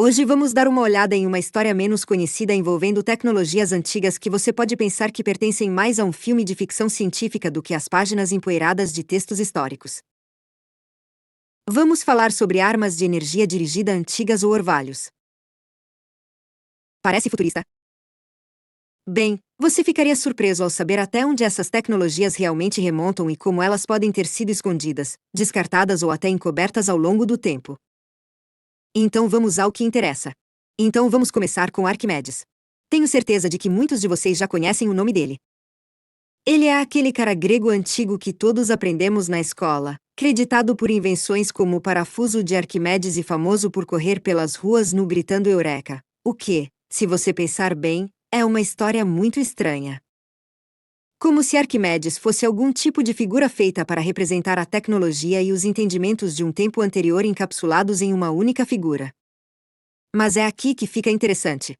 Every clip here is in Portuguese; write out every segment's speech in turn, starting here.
Hoje vamos dar uma olhada em uma história menos conhecida envolvendo tecnologias antigas que você pode pensar que pertencem mais a um filme de ficção científica do que às páginas empoeiradas de textos históricos. Vamos falar sobre armas de energia dirigida antigas ou orvalhos. Parece futurista? Bem, você ficaria surpreso ao saber até onde essas tecnologias realmente remontam e como elas podem ter sido escondidas, descartadas ou até encobertas ao longo do tempo. Então vamos ao que interessa. Então vamos começar com Arquimedes. Tenho certeza de que muitos de vocês já conhecem o nome dele. Ele é aquele cara grego antigo que todos aprendemos na escola, creditado por invenções como o parafuso de Arquimedes e famoso por correr pelas ruas nu gritando Eureka. O que, se você pensar bem, é uma história muito estranha. Como se Arquimedes fosse algum tipo de figura feita para representar a tecnologia e os entendimentos de um tempo anterior encapsulados em uma única figura. Mas é aqui que fica interessante.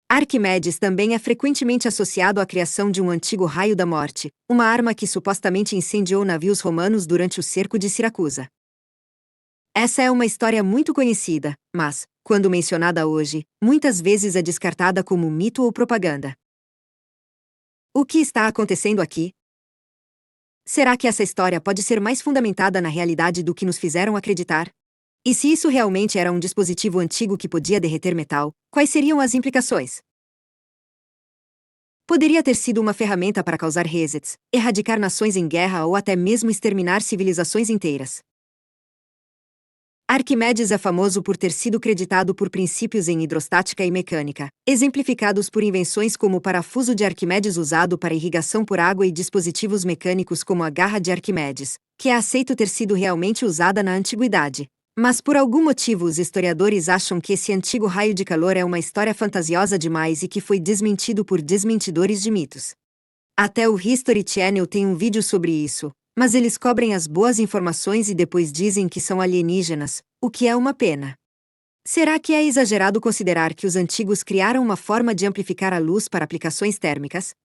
Arquimedes também é frequentemente associado à criação de um antigo raio da morte, uma arma que supostamente incendiou navios romanos durante o cerco de Siracusa. Essa é uma história muito conhecida, mas, quando mencionada hoje, muitas vezes é descartada como mito ou propaganda. O que está acontecendo aqui? Será que essa história pode ser mais fundamentada na realidade do que nos fizeram acreditar? E se isso realmente era um dispositivo antigo que podia derreter metal, quais seriam as implicações? Poderia ter sido uma ferramenta para causar resets, erradicar nações em guerra ou até mesmo exterminar civilizações inteiras. Arquimedes é famoso por ter sido creditado por princípios em hidrostática e mecânica, exemplificados por invenções como o parafuso de Arquimedes usado para irrigação por água e dispositivos mecânicos como a garra de Arquimedes, que é aceito ter sido realmente usada na antiguidade. Mas por algum motivo os historiadores acham que esse antigo raio de calor é uma história fantasiosa demais e que foi desmentido por desmentidores de mitos. Até o History Channel tem um vídeo sobre isso, mas eles cobrem as boas informações e depois dizem que são alienígenas, o que é uma pena. Será que é exagerado considerar que os antigos criaram uma forma de amplificar a luz para aplicações térmicas?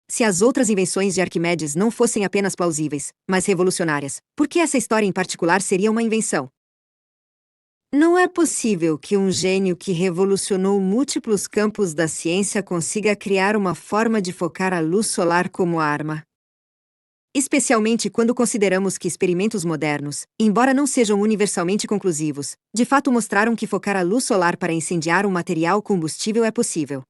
Se as outras invenções de Arquimedes não fossem apenas plausíveis, mas revolucionárias, por que essa história em particular seria uma invenção? Não é possível que um gênio que revolucionou múltiplos campos da ciência consiga criar uma forma de focar a luz solar como arma. Especialmente quando consideramos que experimentos modernos, embora não sejam universalmente conclusivos, de fato mostraram que focar a luz solar para incendiar um material combustível é possível.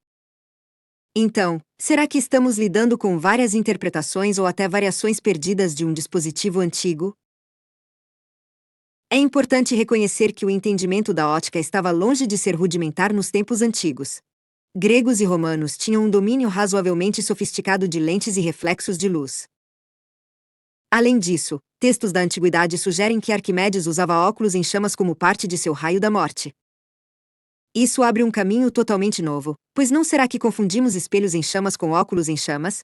Então, será que estamos lidando com várias interpretações ou até variações perdidas de um dispositivo antigo? É importante reconhecer que o entendimento da ótica estava longe de ser rudimentar nos tempos antigos. Gregos e romanos tinham um domínio razoavelmente sofisticado de lentes e reflexos de luz. Além disso, textos da antiguidade sugerem que Arquimedes usava óculos em chamas como parte de seu raio da morte. Isso abre um caminho totalmente novo, pois não será que confundimos espelhos em chamas com óculos em chamas?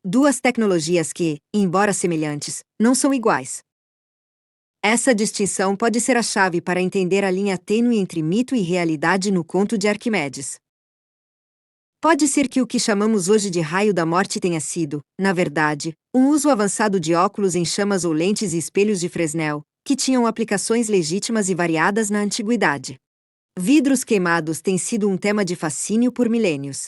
Duas tecnologias que, embora semelhantes, não são iguais. Essa distinção pode ser a chave para entender a linha tênue entre mito e realidade no conto de Arquimedes. Pode ser que o que chamamos hoje de raio da morte tenha sido, na verdade, um uso avançado de óculos em chamas ou lentes e espelhos de Fresnel, que tinham aplicações legítimas e variadas na antiguidade. Vidros queimados têm sido um tema de fascínio por milênios.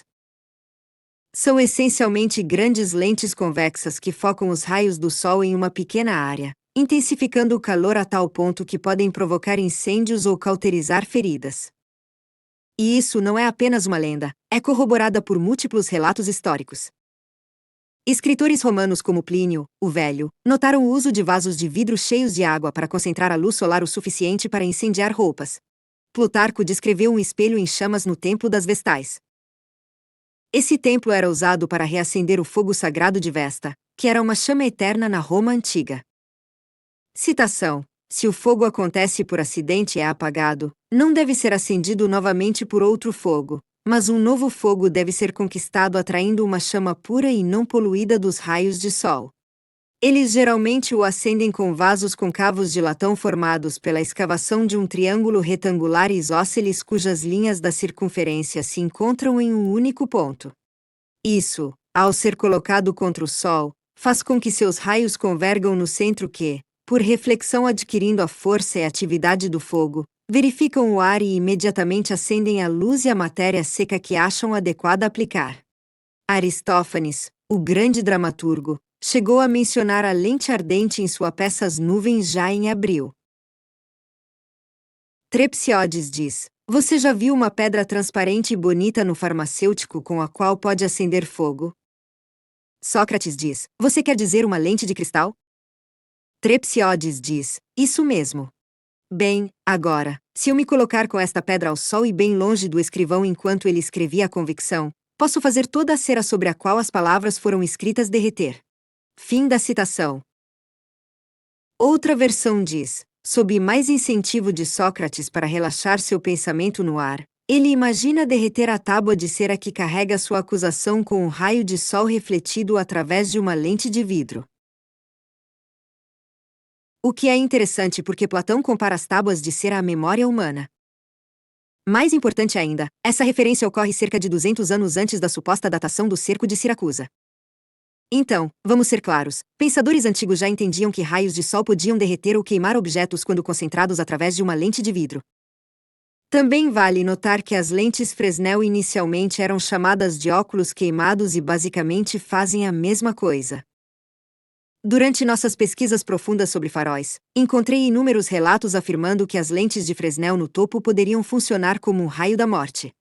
São essencialmente grandes lentes convexas que focam os raios do Sol em uma pequena área, intensificando o calor a tal ponto que podem provocar incêndios ou cauterizar feridas. E isso não é apenas uma lenda, é corroborada por múltiplos relatos históricos. Escritores romanos como Plínio, o Velho, notaram o uso de vasos de vidro cheios de água para concentrar a luz solar o suficiente para incendiar roupas. Plutarco descreveu um espelho em chamas no Templo das Vestais. Esse templo era usado para reacender o fogo sagrado de Vesta, que era uma chama eterna na Roma antiga. Citação: se o fogo acontece por acidente e é apagado, não deve ser acendido novamente por outro fogo, mas um novo fogo deve ser conquistado atraindo uma chama pura e não poluída dos raios de sol. Eles geralmente o acendem com vasos concavos de latão formados pela escavação de um triângulo retangular isósceles cujas linhas da circunferência se encontram em um único ponto. Isso, ao ser colocado contra o sol, faz com que seus raios convergam no centro que, por reflexão adquirindo a força e atividade do fogo, verificam o ar e imediatamente acendem a luz e a matéria seca que acham adequada aplicar. Aristófanes, o grande dramaturgo, chegou a mencionar a lente ardente em sua peça As Nuvens já em abril. Trepsiódes diz: você já viu uma pedra transparente e bonita no farmacêutico com a qual pode acender fogo? Sócrates diz: você quer dizer uma lente de cristal? Trepsiódes diz: isso mesmo. Bem, agora, se eu me colocar com esta pedra ao sol e bem longe do escrivão enquanto ele escrevia a convicção, posso fazer toda a cera sobre a qual as palavras foram escritas derreter. Fim da citação. Outra versão diz: sob mais incentivo de Sócrates para relaxar seu pensamento no ar, ele imagina derreter a tábua de cera que carrega sua acusação com um raio de sol refletido através de uma lente de vidro. O que é interessante porque Platão compara as tábuas de cera à memória humana. Mais importante ainda, essa referência ocorre cerca de 200 anos antes da suposta datação do cerco de Siracusa. Então, vamos ser claros, pensadores antigos já entendiam que raios de sol podiam derreter ou queimar objetos quando concentrados através de uma lente de vidro. Também vale notar que as lentes Fresnel inicialmente eram chamadas de óculos queimados e basicamente fazem a mesma coisa. Durante nossas pesquisas profundas sobre faróis, encontrei inúmeros relatos afirmando que as lentes de Fresnel no topo poderiam funcionar como um raio da morte.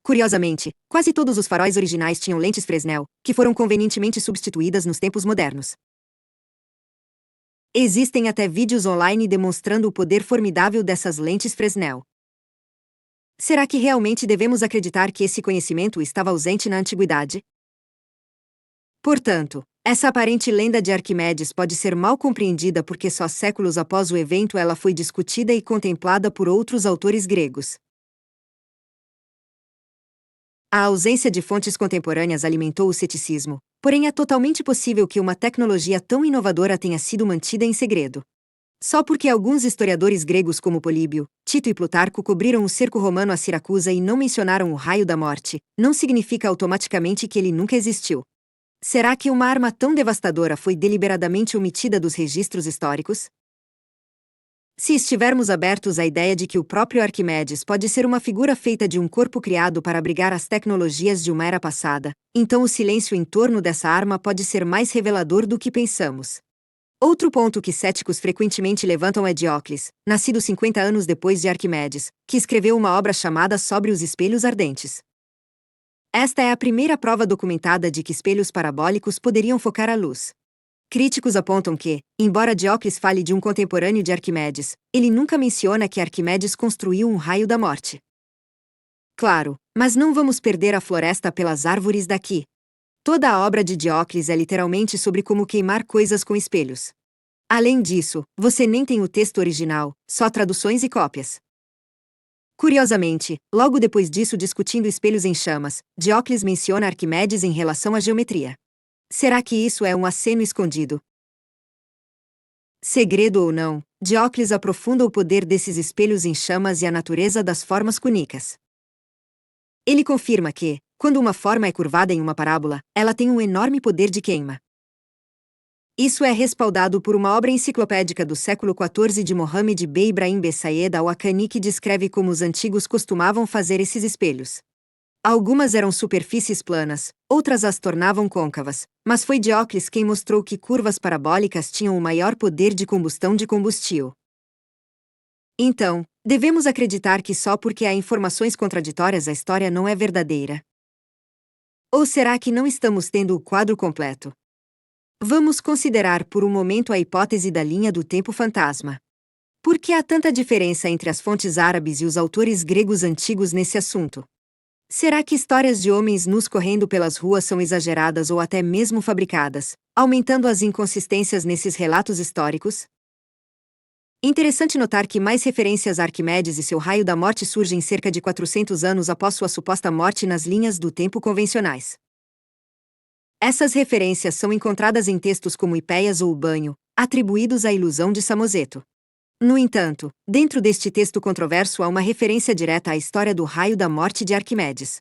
Curiosamente, quase todos os faróis originais tinham lentes Fresnel, que foram convenientemente substituídas nos tempos modernos. Existem até vídeos online demonstrando o poder formidável dessas lentes Fresnel. Será que realmente devemos acreditar que esse conhecimento estava ausente na antiguidade? Portanto, essa aparente lenda de Arquimedes pode ser mal compreendida porque só séculos após o evento ela foi discutida e contemplada por outros autores gregos. A ausência de fontes contemporâneas alimentou o ceticismo, porém é totalmente possível que uma tecnologia tão inovadora tenha sido mantida em segredo. Só porque alguns historiadores gregos como Políbio, Tito e Plutarco cobriram o cerco romano a Siracusa e não mencionaram o raio da morte, não significa automaticamente que ele nunca existiu. Será que uma arma tão devastadora foi deliberadamente omitida dos registros históricos? Se estivermos abertos à ideia de que o próprio Arquimedes pode ser uma figura feita de um corpo criado para abrigar as tecnologias de uma era passada, então o silêncio em torno dessa arma pode ser mais revelador do que pensamos. Outro ponto que céticos frequentemente levantam é Diócles, nascido 50 anos depois de Arquimedes, que escreveu uma obra chamada Sobre os Espelhos Ardentes. Esta é a primeira prova documentada de que espelhos parabólicos poderiam focar a luz. Críticos apontam que, embora Diócles fale de um contemporâneo de Arquimedes, ele nunca menciona que Arquimedes construiu um raio da morte. Claro, mas não vamos perder a floresta pelas árvores daqui. Toda a obra de Diócles é literalmente sobre como queimar coisas com espelhos. Além disso, você nem tem o texto original, só traduções e cópias. Curiosamente, logo depois disso discutindo espelhos em chamas, Diócles menciona Arquimedes em relação à geometria. Será que isso é um aceno escondido? Segredo ou não, Diócles aprofunda o poder desses espelhos em chamas e a natureza das formas cúnicas. Ele confirma que, quando uma forma é curvada em uma parábola, ela tem um enorme poder de queima. Isso é respaldado por uma obra enciclopédica do século XIV de Mohammed B. Ibrahim B. Sayed al-Wakani que descreve como os antigos costumavam fazer esses espelhos. Algumas eram superfícies planas, outras as tornavam côncavas, mas foi Diócles quem mostrou que curvas parabólicas tinham o maior poder de combustão de combustível. Então, devemos acreditar que só porque há informações contraditórias a história não é verdadeira? Ou será que não estamos tendo o quadro completo? Vamos considerar por um momento a hipótese da linha do tempo fantasma. Por que há tanta diferença entre as fontes árabes e os autores gregos antigos nesse assunto? Será que histórias de homens nus correndo pelas ruas são exageradas ou até mesmo fabricadas, aumentando as inconsistências nesses relatos históricos? Interessante notar que mais referências a Arquimedes e seu raio da morte surgem cerca de 400 anos após sua suposta morte nas linhas do tempo convencionais. Essas referências são encontradas em textos como Hipéias ou O Banho, atribuídos à ilusão de Samoseto. No entanto, dentro deste texto controverso há uma referência direta à história do raio da morte de Arquimedes.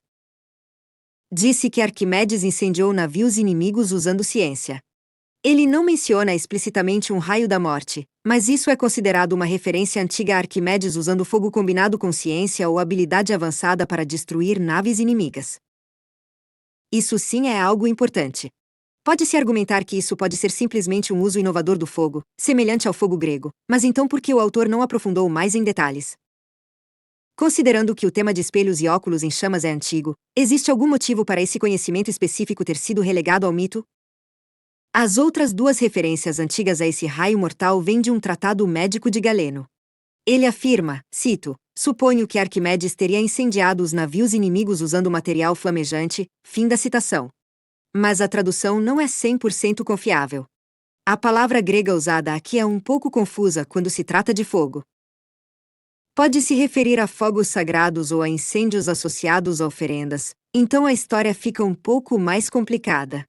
Disse que Arquimedes incendiou navios inimigos usando ciência. Ele não menciona explicitamente um raio da morte, mas isso é considerado uma referência antiga a Arquimedes usando fogo combinado com ciência ou habilidade avançada para destruir naves inimigas. Isso sim é algo importante. Pode-se argumentar que isso pode ser simplesmente um uso inovador do fogo, semelhante ao fogo grego, mas então por que o autor não aprofundou mais em detalhes? Considerando que o tema de espelhos e óculos em chamas é antigo, existe algum motivo para esse conhecimento específico ter sido relegado ao mito? As outras duas referências antigas a esse raio mortal vêm de um tratado médico de Galeno. Ele afirma, cito, suponho que Arquimedes teria incendiado os navios inimigos usando material flamejante, fim da citação. Mas a tradução não é 100% confiável. A palavra grega usada aqui é um pouco confusa quando se trata de fogo. Pode se referir a fogos sagrados ou a incêndios associados a oferendas, então a história fica um pouco mais complicada.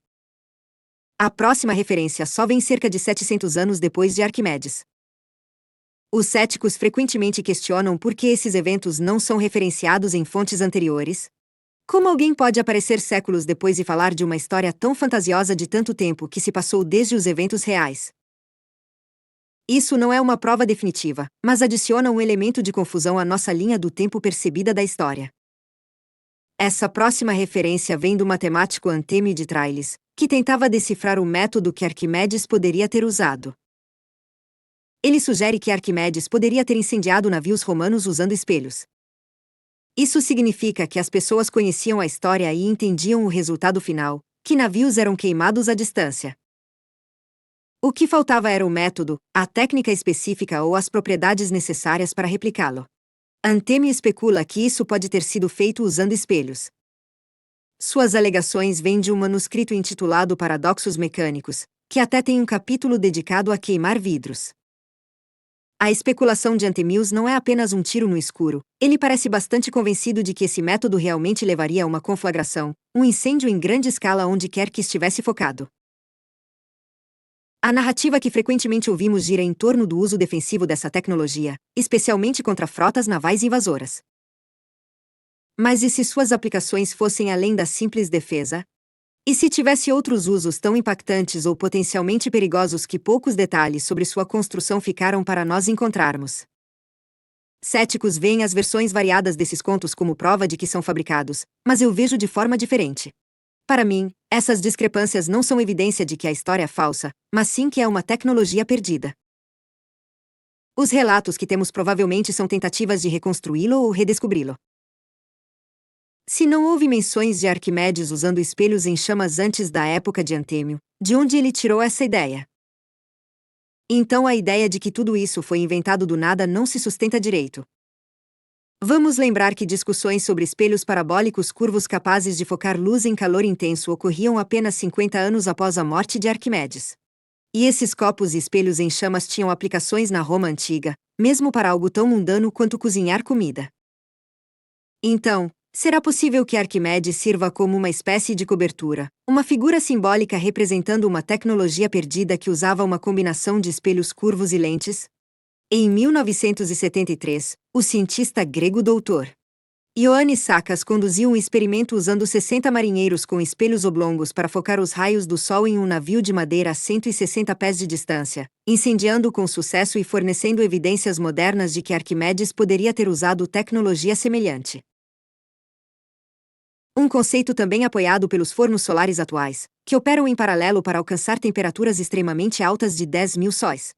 A próxima referência só vem cerca de 700 anos depois de Arquimedes. Os céticos frequentemente questionam por que esses eventos não são referenciados em fontes anteriores. Como alguém pode aparecer séculos depois e falar de uma história tão fantasiosa de tanto tempo que se passou desde os eventos reais? Isso não é uma prova definitiva, mas adiciona um elemento de confusão à nossa linha do tempo percebida da história. Essa próxima referência vem do matemático Antêmio de Trailes, que tentava decifrar o método que Arquimedes poderia ter usado. Ele sugere que Arquimedes poderia ter incendiado navios romanos usando espelhos. Isso significa que as pessoas conheciam a história e entendiam o resultado final, que navios eram queimados à distância. O que faltava era o método, a técnica específica ou as propriedades necessárias para replicá-lo. Antêmio especula que isso pode ter sido feito usando espelhos. Suas alegações vêm de um manuscrito intitulado Paradoxos Mecânicos, que até tem um capítulo dedicado a queimar vidros. A especulação de Antemius não é apenas um tiro no escuro, ele parece bastante convencido de que esse método realmente levaria a uma conflagração, um incêndio em grande escala onde quer que estivesse focado. A narrativa que frequentemente ouvimos gira em torno do uso defensivo dessa tecnologia, especialmente contra frotas navais invasoras. Mas e se suas aplicações fossem além da simples defesa? E se tivesse outros usos tão impactantes ou potencialmente perigosos que poucos detalhes sobre sua construção ficaram para nós encontrarmos? Céticos veem as versões variadas desses contos como prova de que são fabricados, mas eu vejo de forma diferente. Para mim, essas discrepâncias não são evidência de que a história é falsa, mas sim que é uma tecnologia perdida. Os relatos que temos provavelmente são tentativas de reconstruí-lo ou redescobri-lo. Se não houve menções de Arquimedes usando espelhos em chamas antes da época de Antêmio, de onde ele tirou essa ideia? Então a ideia de que tudo isso foi inventado do nada não se sustenta direito. Vamos lembrar que discussões sobre espelhos parabólicos curvos capazes de focar luz em calor intenso ocorriam apenas 50 anos após a morte de Arquimedes. E esses copos e espelhos em chamas tinham aplicações na Roma antiga, mesmo para algo tão mundano quanto cozinhar comida. Então, será possível que Arquimedes sirva como uma espécie de cobertura, uma figura simbólica representando uma tecnologia perdida que usava uma combinação de espelhos curvos e lentes? Em 1973, o cientista grego Dr. Ioannis Sakas conduziu um experimento usando 60 marinheiros com espelhos oblongos para focar os raios do sol em um navio de madeira a 160 pés de distância, incendiando com sucesso e fornecendo evidências modernas de que Arquimedes poderia ter usado tecnologia semelhante. Um conceito também apoiado pelos fornos solares atuais, que operam em paralelo para alcançar temperaturas extremamente altas de 10.000 sóis.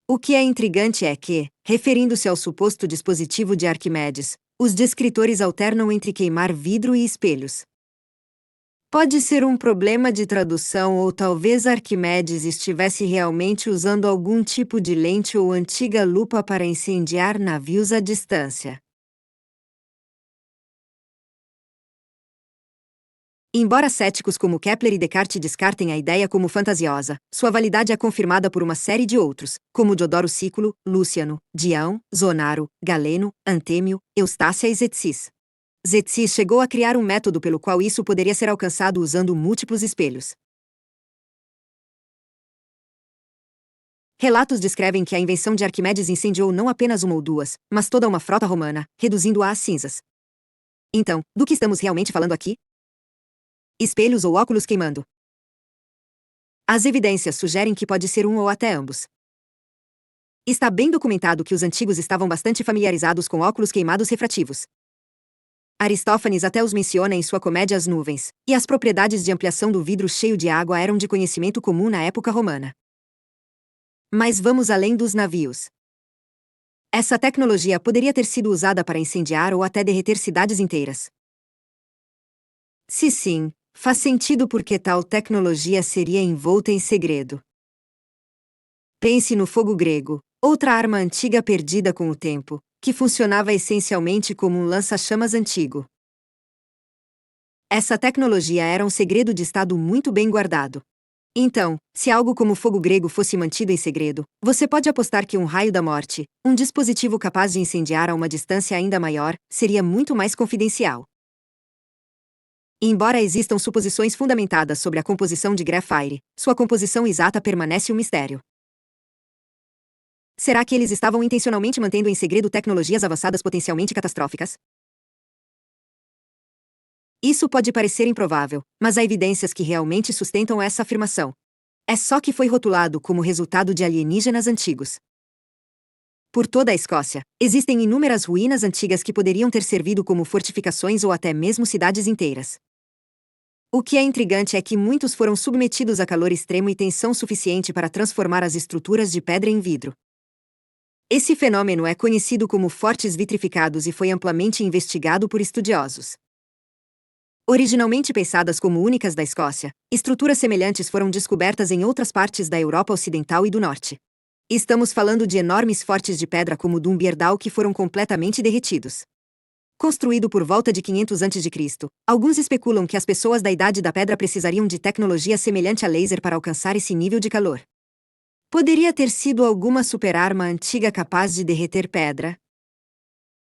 O que é intrigante é que, referindo-se ao suposto dispositivo de Arquimedes, os descritores alternam entre queimar vidro e espelhos. Pode ser um problema de tradução ou talvez Arquimedes estivesse realmente usando algum tipo de lente ou antiga lupa para incendiar navios à distância. Embora céticos como Kepler e Descartes descartem a ideia como fantasiosa, sua validade é confirmada por uma série de outros, como Diodoro Sículo, Lúciano, Dião, Zonaro, Galeno, Antêmio, Eustácia e Zétis. Zétis chegou a criar um método pelo qual isso poderia ser alcançado usando múltiplos espelhos. Relatos descrevem que a invenção de Arquimedes incendiou não apenas uma ou duas, mas toda uma frota romana, reduzindo-a a cinzas. Então, do que estamos realmente falando aqui? Espelhos ou óculos queimando? As evidências sugerem que pode ser um ou até ambos. Está bem documentado que os antigos estavam bastante familiarizados com óculos queimados refrativos. Aristófanes até os menciona em sua comédia As Nuvens, e as propriedades de ampliação do vidro cheio de água eram de conhecimento comum na época romana. Mas vamos além dos navios. Essa tecnologia poderia ter sido usada para incendiar ou até derreter cidades inteiras. Se sim, faz sentido porque tal tecnologia seria envolta em segredo. Pense no fogo grego, outra arma antiga perdida com o tempo, que funcionava essencialmente como um lança-chamas antigo. Essa tecnologia era um segredo de Estado muito bem guardado. Então, se algo como o fogo grego fosse mantido em segredo, você pode apostar que um raio da morte, um dispositivo capaz de incendiar a uma distância ainda maior, seria muito mais confidencial. Embora existam suposições fundamentadas sobre a composição de grafite, sua composição exata permanece um mistério. Será que eles estavam intencionalmente mantendo em segredo tecnologias avançadas potencialmente catastróficas? Isso pode parecer improvável, mas há evidências que realmente sustentam essa afirmação. É só que foi rotulado como resultado de alienígenas antigos. Por toda a Escócia, existem inúmeras ruínas antigas que poderiam ter servido como fortificações ou até mesmo cidades inteiras. O que é intrigante é que muitos foram submetidos a calor extremo e tensão suficiente para transformar as estruturas de pedra em vidro. Esse fenômeno é conhecido como fortes vitrificados e foi amplamente investigado por estudiosos. Originalmente pensadas como únicas da Escócia, estruturas semelhantes foram descobertas em outras partes da Europa Ocidental e do Norte. Estamos falando de enormes fortes de pedra como o de Umbierdal que foram completamente derretidos. Construído por volta de 500 a.C., alguns especulam que as pessoas da Idade da Pedra precisariam de tecnologia semelhante a laser para alcançar esse nível de calor. Poderia ter sido alguma superarma antiga capaz de derreter pedra?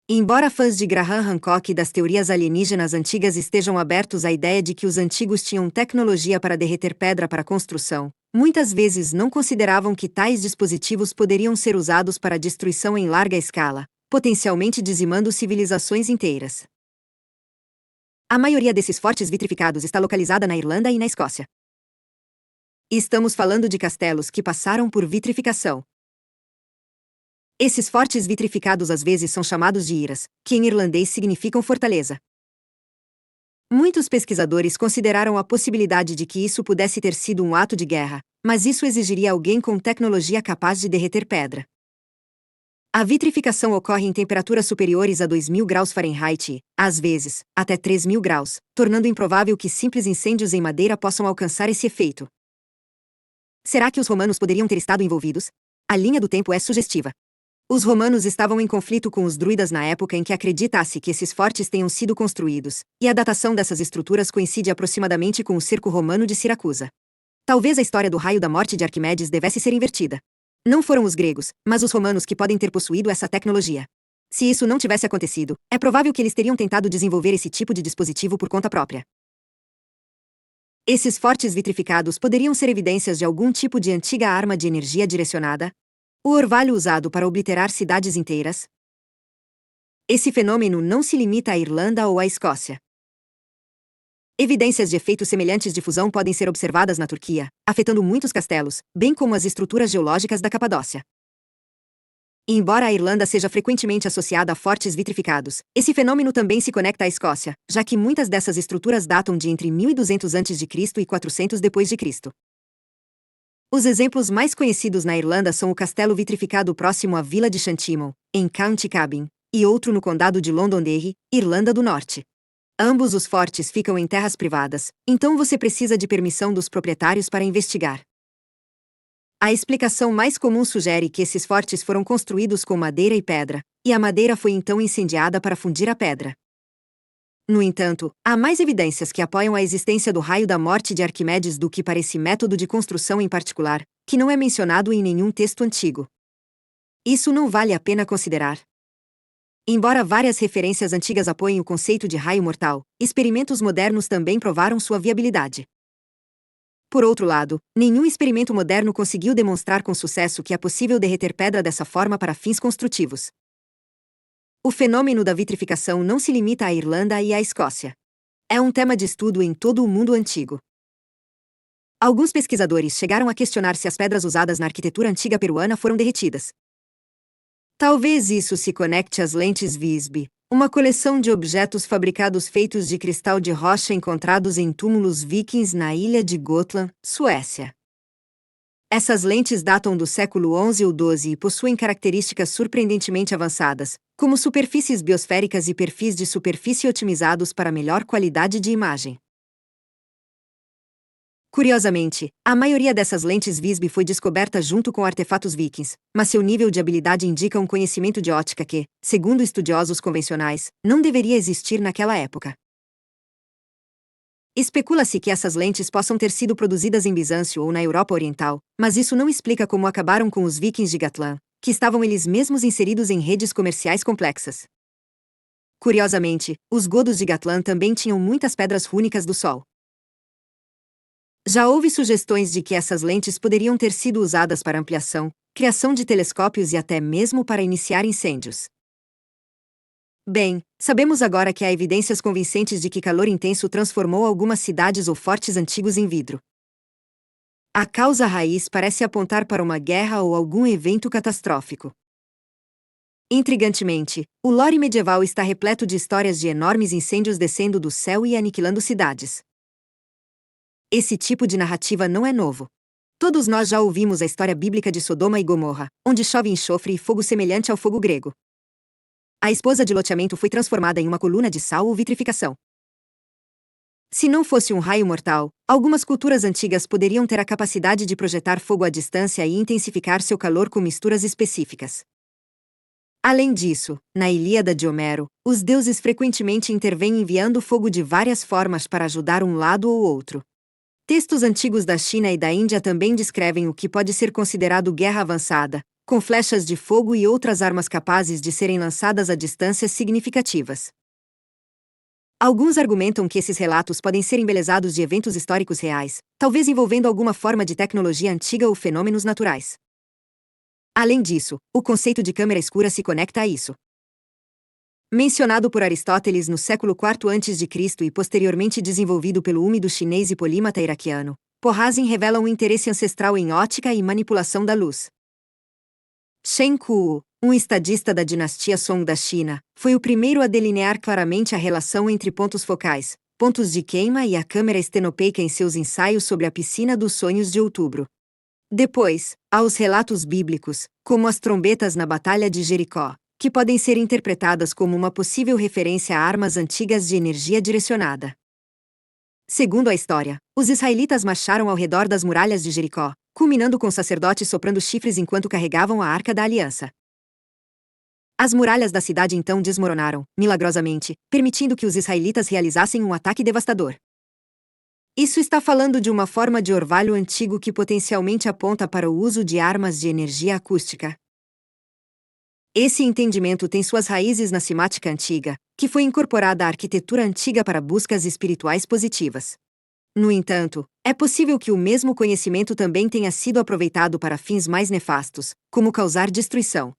Embora fãs de Graham Hancock e das teorias alienígenas antigas estejam abertos à ideia de que os antigos tinham tecnologia para derreter pedra para construção, muitas vezes não consideravam que tais dispositivos poderiam ser usados para destruição em larga escala, potencialmente dizimando civilizações inteiras. A maioria desses fortes vitrificados está localizada na Irlanda e na Escócia. Estamos falando de castelos que passaram por vitrificação. Esses fortes vitrificados às vezes são chamados de iras, que em irlandês significam fortaleza. Muitos pesquisadores consideraram a possibilidade de que isso pudesse ter sido um ato de guerra, mas isso exigiria alguém com tecnologia capaz de derreter pedra. A vitrificação ocorre em temperaturas superiores a 2.000 graus Fahrenheit e, às vezes, até 3.000 graus, tornando improvável que simples incêndios em madeira possam alcançar esse efeito. Será que os romanos poderiam ter estado envolvidos? A linha do tempo é sugestiva. Os romanos estavam em conflito com os druidas na época em que acredita-se que esses fortes tenham sido construídos, e a datação dessas estruturas coincide aproximadamente com o cerco romano de Siracusa. Talvez a história do raio da morte de Arquimedes devesse ser invertida. Não foram os gregos, mas os romanos que podem ter possuído essa tecnologia. Se isso não tivesse acontecido, é provável que eles teriam tentado desenvolver esse tipo de dispositivo por conta própria. Esses fortes vitrificados poderiam ser evidências de algum tipo de antiga arma de energia direcionada? O orvalho usado para obliterar cidades inteiras? Esse fenômeno não se limita à Irlanda ou à Escócia. Evidências de efeitos semelhantes de fusão podem ser observadas na Turquia, afetando muitos castelos, bem como as estruturas geológicas da Capadócia. Embora a Irlanda seja frequentemente associada a fortes vitrificados, esse fenômeno também se conecta à Escócia, já que muitas dessas estruturas datam de entre 1200 a.C. e 400 d.C. Os exemplos mais conhecidos na Irlanda são o castelo vitrificado próximo à vila de Shantimon, em County Cavan, e outro no condado de Londonderry, Irlanda do Norte. Ambos os fortes ficam em terras privadas, então você precisa de permissão dos proprietários para investigar. A explicação mais comum sugere que esses fortes foram construídos com madeira e pedra, e a madeira foi então incendiada para fundir a pedra. No entanto, há mais evidências que apoiam a existência do raio da morte de Arquimedes do que para esse método de construção em particular, que não é mencionado em nenhum texto antigo. Isso não vale a pena considerar. Embora várias referências antigas apoiem o conceito de raio mortal, experimentos modernos também provaram sua viabilidade. Por outro lado, nenhum experimento moderno conseguiu demonstrar com sucesso que é possível derreter pedra dessa forma para fins construtivos. O fenômeno da vitrificação não se limita à Irlanda e à Escócia. É um tema de estudo em todo o mundo antigo. Alguns pesquisadores chegaram a questionar se as pedras usadas na arquitetura antiga peruana foram derretidas. Talvez isso se conecte às lentes Visby, uma coleção de objetos fabricados feitos de cristal de rocha encontrados em túmulos vikings na ilha de Gotland, Suécia. Essas lentes datam do século XI ou XII e possuem características surpreendentemente avançadas, como superfícies biosféricas e perfis de superfície otimizados para melhor qualidade de imagem. Curiosamente, a maioria dessas lentes Visby foi descoberta junto com artefatos vikings, mas seu nível de habilidade indica um conhecimento de ótica que, segundo estudiosos convencionais, não deveria existir naquela época. Especula-se que essas lentes possam ter sido produzidas em Bizâncio ou na Europa Oriental, mas isso não explica como acabaram com os vikings de Gotland, que estavam eles mesmos inseridos em redes comerciais complexas. Curiosamente, os godos de Gotland também tinham muitas pedras rúnicas do Sol. Já houve sugestões de que essas lentes poderiam ter sido usadas para ampliação, criação de telescópios e até mesmo para iniciar incêndios. Bem, sabemos agora que há evidências convincentes de que calor intenso transformou algumas cidades ou fortes antigos em vidro. A causa raiz parece apontar para uma guerra ou algum evento catastrófico. Intrigantemente, o lore medieval está repleto de histórias de enormes incêndios descendo do céu e aniquilando cidades. Esse tipo de narrativa não é novo. Todos nós já ouvimos a história bíblica de Sodoma e Gomorra, onde chove enxofre e fogo semelhante ao fogo grego. A esposa de loteamento foi transformada em uma coluna de sal ou vitrificação. Se não fosse um raio mortal, algumas culturas antigas poderiam ter a capacidade de projetar fogo à distância e intensificar seu calor com misturas específicas. Além disso, na Ilíada de Homero, os deuses frequentemente intervêm enviando fogo de várias formas para ajudar um lado ou outro. Textos antigos da China e da Índia também descrevem o que pode ser considerado guerra avançada, com flechas de fogo e outras armas capazes de serem lançadas a distâncias significativas. Alguns argumentam que esses relatos podem ser embelezados de eventos históricos reais, talvez envolvendo alguma forma de tecnologia antiga ou fenômenos naturais. Além disso, o conceito de câmera escura se conecta a isso. Mencionado por Aristóteles no século IV a.C. e posteriormente desenvolvido pelo úmido chinês e polímata iraquiano, Porrazin revela um interesse ancestral em ótica e manipulação da luz. Shen Kuo, um estadista da dinastia Song da China, foi o primeiro a delinear claramente a relação entre pontos focais, pontos de queima e a câmera estenopeica em seus ensaios sobre a piscina dos sonhos de outubro. Depois, há os relatos bíblicos, como as trombetas na Batalha de Jericó, que podem ser interpretadas como uma possível referência a armas antigas de energia direcionada. Segundo a história, os israelitas marcharam ao redor das muralhas de Jericó, culminando com sacerdotes soprando chifres enquanto carregavam a Arca da Aliança. As muralhas da cidade então desmoronaram, milagrosamente, permitindo que os israelitas realizassem um ataque devastador. Isso está falando de uma forma de orvalho antigo que potencialmente aponta para o uso de armas de energia acústica. Esse entendimento tem suas raízes na simática antiga, que foi incorporada à arquitetura antiga para buscas espirituais positivas. No entanto, é possível que o mesmo conhecimento também tenha sido aproveitado para fins mais nefastos, como causar destruição.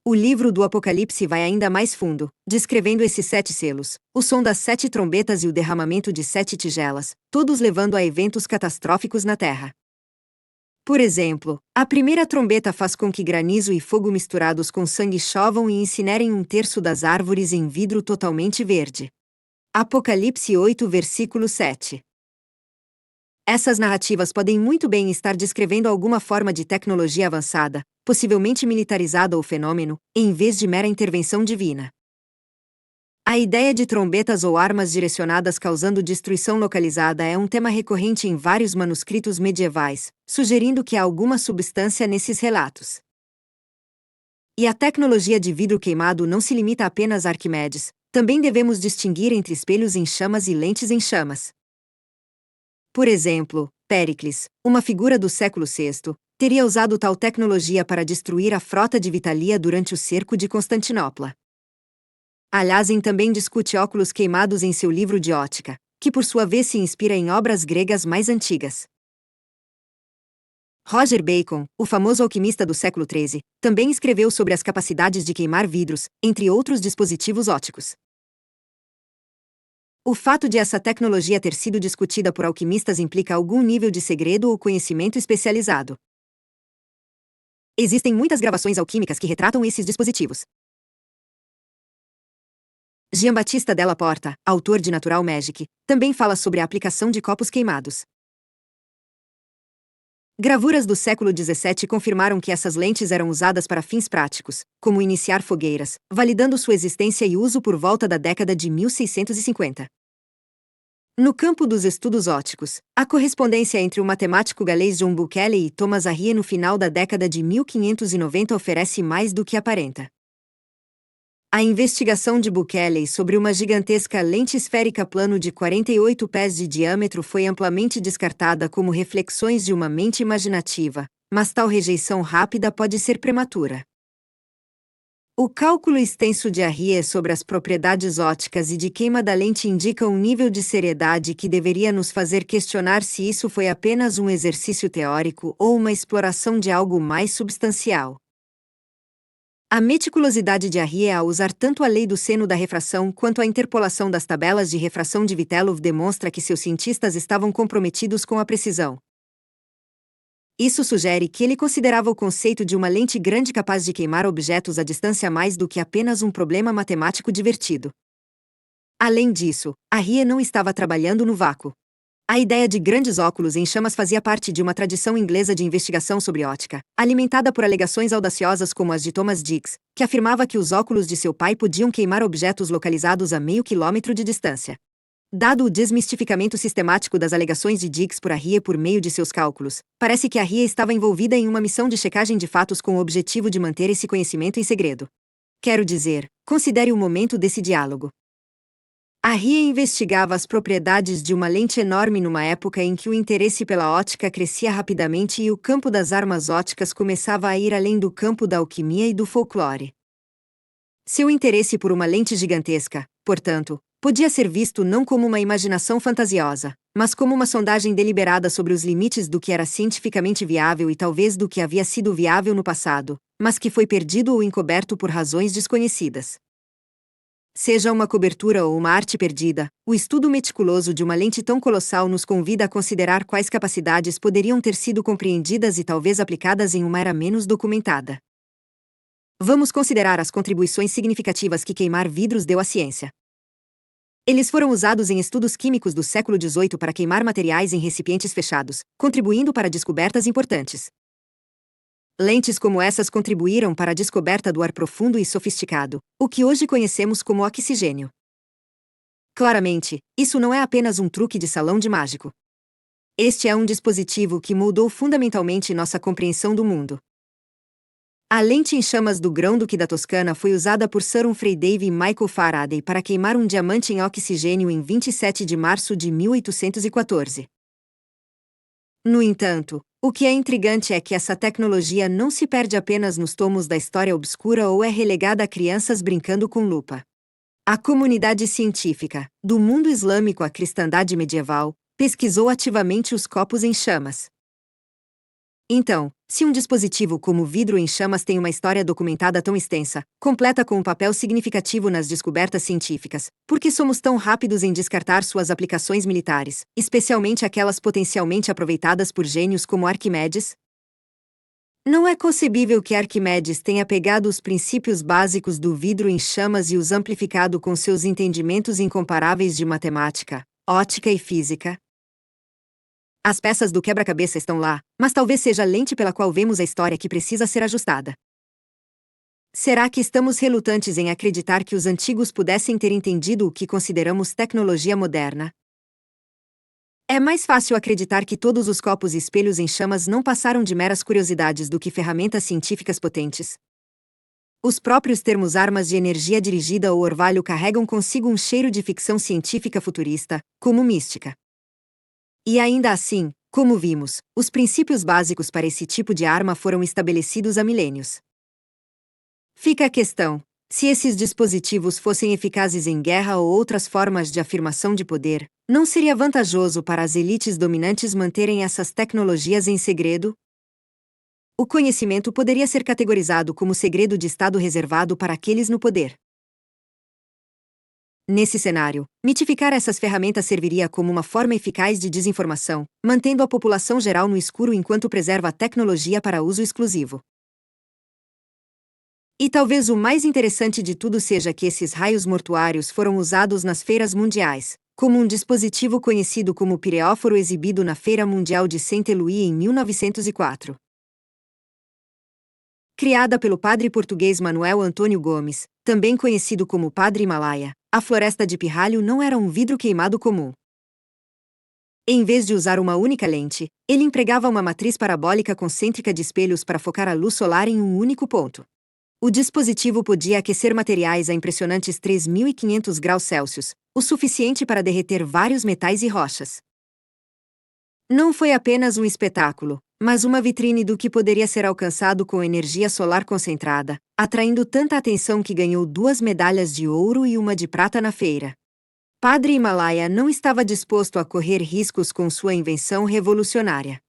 O livro do Apocalipse vai ainda mais fundo, descrevendo esses 7 selos, o som das 7 trombetas e o derramamento de 7 tigelas, todos levando a eventos catastróficos na Terra. Por exemplo, a primeira trombeta faz com que granizo e fogo misturados com sangue chovam e incinerem 1/3 das árvores em vidro totalmente verde. Apocalipse 8, versículo 7. Essas narrativas podem muito bem estar descrevendo alguma forma de tecnologia avançada, possivelmente militarizada ou fenômeno, em vez de mera intervenção divina. A ideia de trombetas ou armas direcionadas causando destruição localizada é um tema recorrente em vários manuscritos medievais, sugerindo que há alguma substância nesses relatos. E a tecnologia de vidro queimado não se limita apenas a Arquimedes, também devemos distinguir entre espelhos em chamas e lentes em chamas. Por exemplo, Péricles, uma figura do século VI, teria usado tal tecnologia para destruir a frota de Vitalia durante o cerco de Constantinopla. Alhazen também discute óculos queimados em seu livro de ótica, que por sua vez se inspira em obras gregas mais antigas. Roger Bacon, o famoso alquimista do século XIII, também escreveu sobre as capacidades de queimar vidros, entre outros dispositivos ópticos. O fato de essa tecnologia ter sido discutida por alquimistas implica algum nível de segredo ou conhecimento especializado. Existem muitas gravações alquímicas que retratam esses dispositivos. Giambattista Della Porta, autor de Natural Magic, também fala sobre a aplicação de copos queimados. Gravuras do século XVII confirmaram que essas lentes eram usadas para fins práticos, como iniciar fogueiras, validando sua existência e uso por volta da década de 1650. No campo dos estudos ópticos, a correspondência entre o matemático galês John Buckley e Thomas Arrie no final da década de 1590 oferece mais do que aparenta. A investigação de Buckley sobre uma gigantesca lente esférica plano de 48 pés de diâmetro foi amplamente descartada como reflexões de uma mente imaginativa, mas tal rejeição rápida pode ser prematura. O cálculo extenso de Arrie sobre as propriedades ópticas e de queima da lente indica um nível de seriedade que deveria nos fazer questionar se isso foi apenas um exercício teórico ou uma exploração de algo mais substancial. A meticulosidade de Arrie ao usar tanto a lei do seno da refração quanto a interpolação das tabelas de refração de Vitelov demonstra que seus cientistas estavam comprometidos com a precisão. Isso sugere que ele considerava o conceito de uma lente grande capaz de queimar objetos à distância mais do que apenas um problema matemático divertido. Além disso, Arrie não estava trabalhando no vácuo. A ideia de grandes óculos em chamas fazia parte de uma tradição inglesa de investigação sobre óptica, alimentada por alegações audaciosas como as de Thomas Dix, que afirmava que os óculos de seu pai podiam queimar objetos localizados a meio quilômetro de distância. Dado o desmistificamento sistemático das alegações de Dix por Arrie por meio de seus cálculos, parece que Arrie estava envolvida em uma missão de checagem de fatos com o objetivo de manter esse conhecimento em segredo. Quero dizer, considere o momento desse diálogo. Arrie investigava as propriedades de uma lente enorme numa época em que o interesse pela óptica crescia rapidamente e o campo das armas ópticas começava a ir além do campo da alquimia e do folclore. Seu interesse por uma lente gigantesca, portanto, podia ser visto não como uma imaginação fantasiosa, mas como uma sondagem deliberada sobre os limites do que era cientificamente viável e talvez do que havia sido viável no passado, mas que foi perdido ou encoberto por razões desconhecidas. Seja uma cobertura ou uma arte perdida, o estudo meticuloso de uma lente tão colossal nos convida a considerar quais capacidades poderiam ter sido compreendidas e talvez aplicadas em uma era menos documentada. Vamos considerar as contribuições significativas que queimar vidros deu à ciência. Eles foram usados em estudos químicos do século XVIII para queimar materiais em recipientes fechados, contribuindo para descobertas importantes. Lentes como essas contribuíram para a descoberta do ar profundo e sofisticado, o que hoje conhecemos como oxigênio. Claramente, isso não é apenas um truque de salão de mágico. Este é um dispositivo que moldou fundamentalmente nossa compreensão do mundo. A lente em chamas do Grão-Duque da Toscana foi usada por Sir Humphrey Davy e Michael Faraday para queimar um diamante em oxigênio em 27 de março de 1814. No entanto, o que é intrigante é que essa tecnologia não se perde apenas nos tomos da história obscura ou é relegada a crianças brincando com lupa. A comunidade científica, do mundo islâmico à cristandade medieval, pesquisou ativamente os copos em chamas. Então, se um dispositivo como o vidro em chamas tem uma história documentada tão extensa, completa com um papel significativo nas descobertas científicas, por que somos tão rápidos em descartar suas aplicações militares, especialmente aquelas potencialmente aproveitadas por gênios como Arquimedes? Não é concebível que Arquimedes tenha pegado os princípios básicos do vidro em chamas e os amplificado com seus entendimentos incomparáveis de matemática, óptica e física? As peças do quebra-cabeça estão lá, mas talvez seja a lente pela qual vemos a história que precisa ser ajustada. Será que estamos relutantes em acreditar que os antigos pudessem ter entendido o que consideramos tecnologia moderna? É mais fácil acreditar que todos os copos e espelhos em chamas não passaram de meras curiosidades do que ferramentas científicas potentes. Os próprios termos armas de energia dirigida ou orvalho carregam consigo um cheiro de ficção científica futurista, como mística. E ainda assim, como vimos, os princípios básicos para esse tipo de arma foram estabelecidos há milênios. Fica a questão: se esses dispositivos fossem eficazes em guerra ou outras formas de afirmação de poder, não seria vantajoso para as elites dominantes manterem essas tecnologias em segredo? O conhecimento poderia ser categorizado como segredo de Estado reservado para aqueles no poder. Nesse cenário, mitificar essas ferramentas serviria como uma forma eficaz de desinformação, mantendo a população geral no escuro enquanto preserva a tecnologia para uso exclusivo. E talvez o mais interessante de tudo seja que esses raios mortuários foram usados nas feiras mundiais, como um dispositivo conhecido como pireóforo exibido na Feira Mundial de Saint-Louis em 1904. Criada pelo padre português Manuel Antônio Gomes, também conhecido como Padre Himalaia, a floresta de pirralho não era um vidro queimado comum. Em vez de usar uma única lente, ele empregava uma matriz parabólica concêntrica de espelhos para focar a luz solar em um único ponto. O dispositivo podia aquecer materiais a impressionantes 3.500 graus Celsius, o suficiente para derreter vários metais e rochas. Não foi apenas um espetáculo, mas uma vitrine do que poderia ser alcançado com energia solar concentrada, atraindo tanta atenção que ganhou 2 medalhas de ouro e uma de prata na feira. Padre Himalaia não estava disposto a correr riscos com sua invenção revolucionária.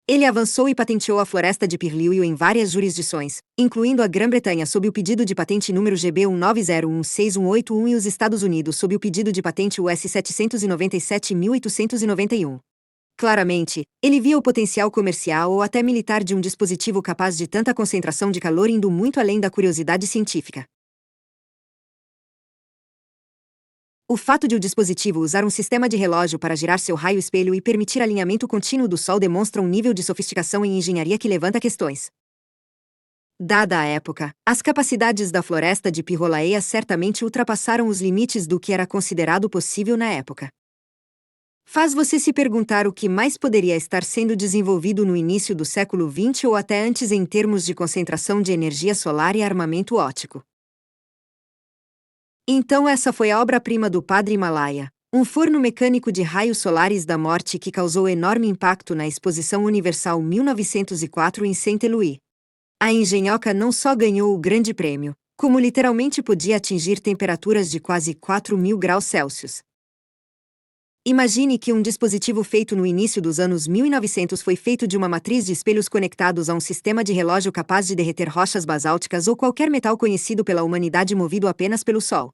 Ele avançou e patenteou a floresta de pirlírio em várias jurisdições, incluindo a Grã-Bretanha sob o pedido de patente número GB 19016181 e os Estados Unidos sob o pedido de patente US 797.891. Claramente, ele via o potencial comercial ou até militar de um dispositivo capaz de tanta concentração de calor indo muito além da curiosidade científica. O fato de o dispositivo usar um sistema de relógio para girar seu raio-espelho e permitir alinhamento contínuo do Sol demonstra um nível de sofisticação em engenharia que levanta questões. Dada a época, as capacidades da floresta de Pirrolaea certamente ultrapassaram os limites do que era considerado possível na época. Faz você se perguntar o que mais poderia estar sendo desenvolvido no início do século XX ou até antes em termos de concentração de energia solar e armamento óptico. Então essa foi a obra-prima do Padre Himalaia, um forno mecânico de raios solares da morte que causou enorme impacto na Exposição Universal 1904 em Saint-Louis. A engenhoca não só ganhou o grande prêmio, como literalmente podia atingir temperaturas de quase 4.000 graus Celsius. Imagine que um dispositivo feito no início dos anos 1900 foi feito de uma matriz de espelhos conectados a um sistema de relógio capaz de derreter rochas basálticas ou qualquer metal conhecido pela humanidade movido apenas pelo Sol.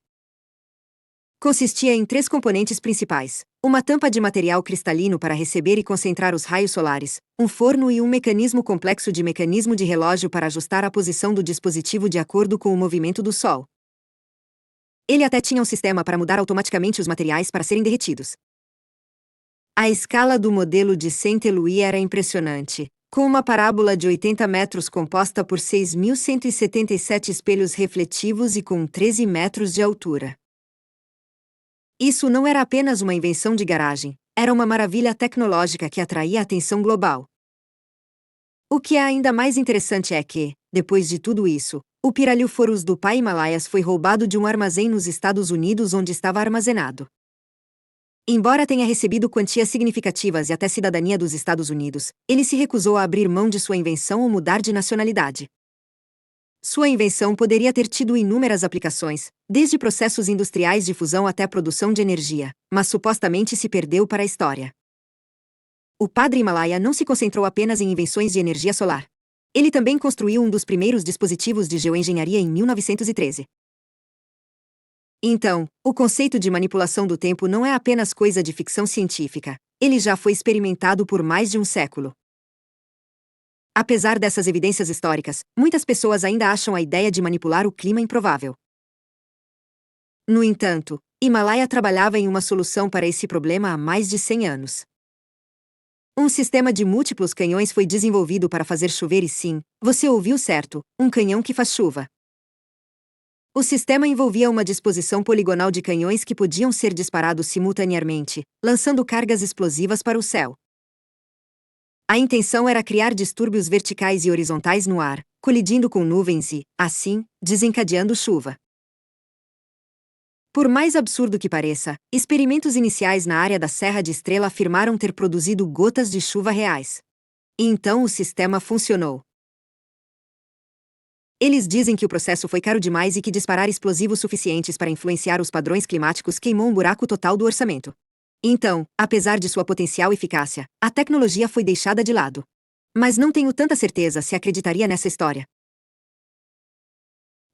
Consistia em 3 componentes principais: uma tampa de material cristalino para receber e concentrar os raios solares, um forno e um mecanismo complexo de mecanismo de relógio para ajustar a posição do dispositivo de acordo com o movimento do Sol. Ele até tinha um sistema para mudar automaticamente os materiais para serem derretidos. A escala do modelo de Saint-Louis era impressionante, com uma parábola de 80 metros composta por 6.177 espelhos refletivos e com 13 metros de altura. Isso não era apenas uma invenção de garagem, era uma maravilha tecnológica que atraía a atenção global. O que é ainda mais interessante é que, depois de tudo isso, o piralhophorus do pai Himalaias foi roubado de um armazém nos Estados Unidos onde estava armazenado. Embora tenha recebido quantias significativas e até cidadania dos Estados Unidos, ele se recusou a abrir mão de sua invenção ou mudar de nacionalidade. Sua invenção poderia ter tido inúmeras aplicações, desde processos industriais de fusão até a produção de energia, mas supostamente se perdeu para a história. O Padre Himalaia não se concentrou apenas em invenções de energia solar. Ele também construiu um dos primeiros dispositivos de geoengenharia em 1913. Então, o conceito de manipulação do tempo não é apenas coisa de ficção científica, ele já foi experimentado por mais de um século. Apesar dessas evidências históricas, muitas pessoas ainda acham a ideia de manipular o clima improvável. No entanto, Himalaia trabalhava em uma solução para esse problema há mais de 100 anos. Um sistema de múltiplos canhões foi desenvolvido para fazer chover e sim, você ouviu certo, um canhão que faz chuva. O sistema envolvia uma disposição poligonal de canhões que podiam ser disparados simultaneamente, lançando cargas explosivas para o céu. A intenção era criar distúrbios verticais e horizontais no ar, colidindo com nuvens e, assim, desencadeando chuva. Por mais absurdo que pareça, experimentos iniciais na área da Serra de Estrela afirmaram ter produzido gotas de chuva reais. E então o sistema funcionou. Eles dizem que o processo foi caro demais e que disparar explosivos suficientes para influenciar os padrões climáticos queimou um buraco total do orçamento. Então, apesar de sua potencial eficácia, a tecnologia foi deixada de lado. Mas não tenho tanta certeza se acreditaria nessa história.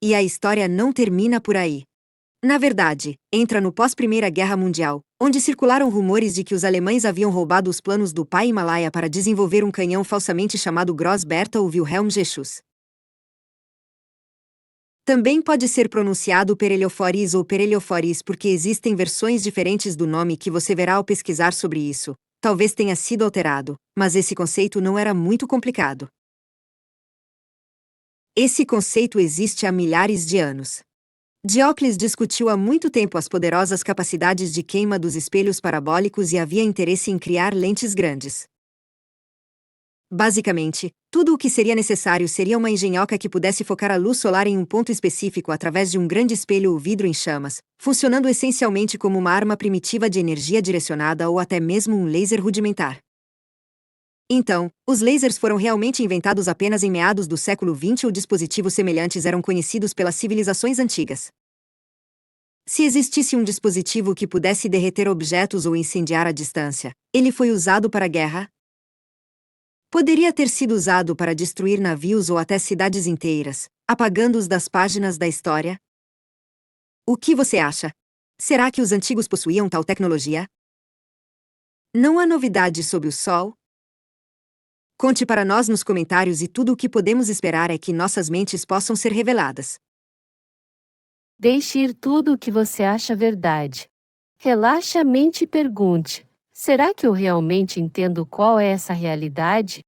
E a história não termina por aí. Na verdade, entra no pós-Primeira Guerra Mundial, onde circularam rumores de que os alemães haviam roubado os planos do pai Himalaia para desenvolver um canhão falsamente chamado Gross-Bertha ou Wilhelm Jesus. Também pode ser pronunciado Perelioforis ou Perelioforis porque existem versões diferentes do nome que você verá ao pesquisar sobre isso. Talvez tenha sido alterado, mas esse conceito não era muito complicado. Esse conceito existe há milhares de anos. Diocles discutiu há muito tempo as poderosas capacidades de queima dos espelhos parabólicos e havia interesse em criar lentes grandes. Basicamente, tudo o que seria necessário seria uma engenhoca que pudesse focar a luz solar em um ponto específico através de um grande espelho ou vidro em chamas, funcionando essencialmente como uma arma primitiva de energia direcionada ou até mesmo um laser rudimentar. Então, os lasers foram realmente inventados apenas em meados do século XX ou dispositivos semelhantes eram conhecidos pelas civilizações antigas. Se existisse um dispositivo que pudesse derreter objetos ou incendiar à distância, ele foi usado para a guerra? Poderia ter sido usado para destruir navios ou até cidades inteiras, apagando-os das páginas da história? O que você acha? Será que os antigos possuíam tal tecnologia? Não há novidade sob o sol? Conte para nós nos comentários e tudo o que podemos esperar é que nossas mentes possam ser reveladas. Deixe ir tudo o que você acha verdade. Relaxe a mente e pergunte: será que eu realmente entendo qual é essa realidade?